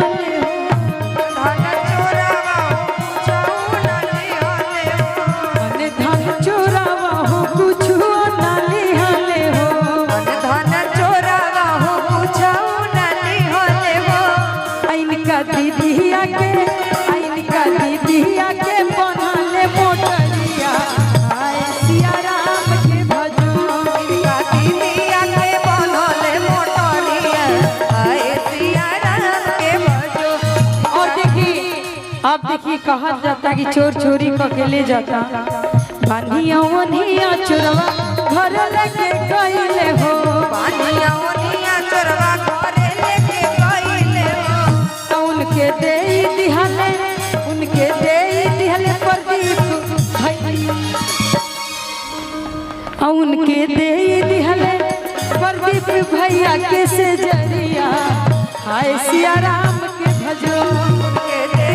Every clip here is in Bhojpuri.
लिहाले हो धन चोरावा कुछऊ न लिहाले हो मन धन चोरावा हो कुछू ना लिहाले हो धन चोरावा कुछऊ न लिहाले हो इनका दीदिया के बनले मोटरिया आए सिया राम के भजो इनका दीदिया के बनले मोटरिया आए सिया राम के भजो। और देखिए अब देखिए कहा जाता कि चोर चोरी करके ले जाता बानिया ओनिया चोरवा घर लेके गईले हो पानिया ओनिया चोरवा घरे लेके गईले हो उनके दे दिहले प्रदीप भैया उनके दे दिहले प्रदीप भैया के से जरिया हाय सिया राम के भजो के दे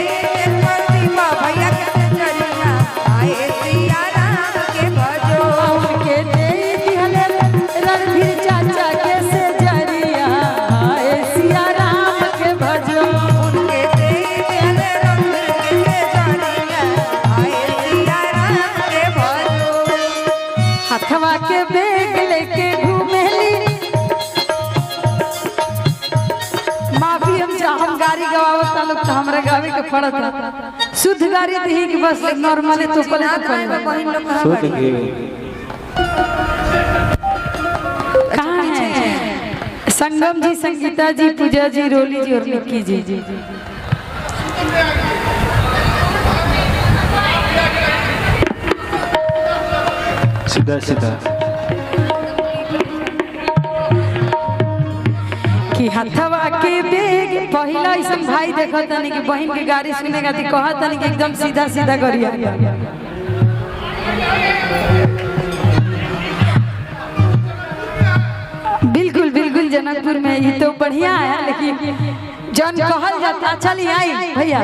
प्रदीप भैया के जरिया आए सिया राम के भजो उनके दे दिहले रणधीर चाचा के से जरिया हाय सिया राम के भजो उनके दे दिहले रणधीर के जरिया आए सिया राम के भजो। हथवा के बैग लेके घूमेली माफी हम गाड़ी गवावत तालुक तो हमरा गावे के पड़त है शुद्ध गाड़ी दी कि बस नॉर्मली तो कल बहिन लोग कहाँ सोच बाड़ी? के कहाँ है संगम जी संगीता जी पूजा जी रोली जी और निक्की जी सीधा सीधा कि हथवा के बैग पहला ऐसा भाई देखा तनी कि बहन की गाड़ी सुनेगा तो कहा तनी कि एकदम सीधा सीधा करिया बिल्कुल बिल्कुल जनकपुर में ये तो बढ़िया है लेकिन जन कहल जाता चली आई भैया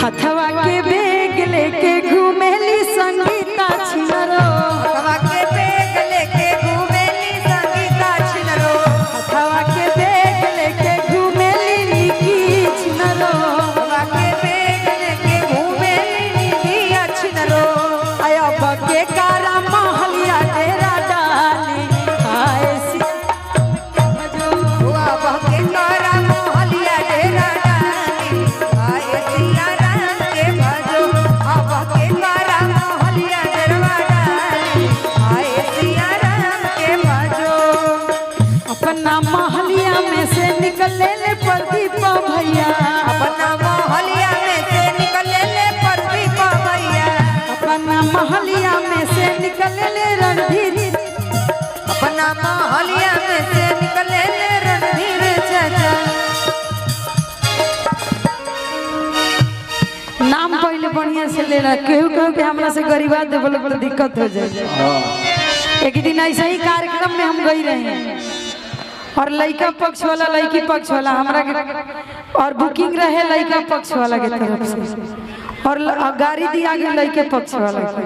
हथवा के बैग लेके घूमेली संगीता छिनरो हवा के बैग लेके घूमेली संगीता छिनरो हथवा के बैग लेके घूमेली निकी छिनरो हवा के बैग लेके घूमेली निधिया छिनरो आया बके कारा महलिया डेरा डाली हाय हुआ बहके करा मोहलिया डेरा डाली आए सिया राम के भजो बहके करा मोहलिया डेरा डाली आए सिया राम के भजो। अपना महलिया में से निकले ले प्रदीप भैया अपना मोहलिया में से निकले ले प्रदीप भैया अपना महलिया में से निकले ले रणधीर अपना मोहलिया में से निकले ले रणधीर चाचा। नाम पहले बढ़िया से लेना केहू केहू के हमरा से गरीबा दे बोले बड़ा दिक्कत हो जाए एक दिन ऐसे ही कार्यक्रम में हम गई रहे और लड़का पक्ष वाला लड़की पक्ष वाला हमरा के और बुकिंग रहे लड़का पक्ष वाला के तरफ से और गाड़ी दिया गई लड़के पक्ष वाला के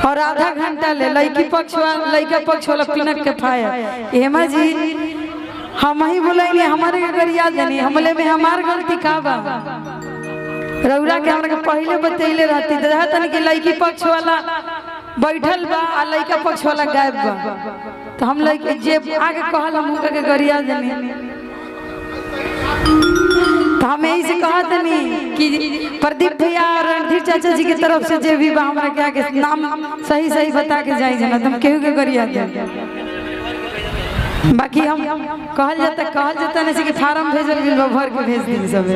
और आधा घंटा ले लड़की पक्ष वाला लड़का पक्ष वाला पिनक के फाया हेमा जी हम ही बोलेंगे हमारे के गरिया देनी हमले में हमार गलती का बा रौरा के हमरा के पहले बतैले रहती दहा तन के लड़की पक्ष वाला बैठल बा आ लड़का पक्ष वाला गायब बा तो हम लड़के जे आगे कहल हम उनका के गरिया देनी तो हम यही से कहा तनी कि प्रदीप भैया और रणधीर चाचा जी की तरफ से जे भी बा हमरा के आगे नाम सही सही बता के जाई जना तुम केहू के गरिया दे बाकी हम कहल जाता नहीं कि फार्म भेजल गेल भर के भेज दी सब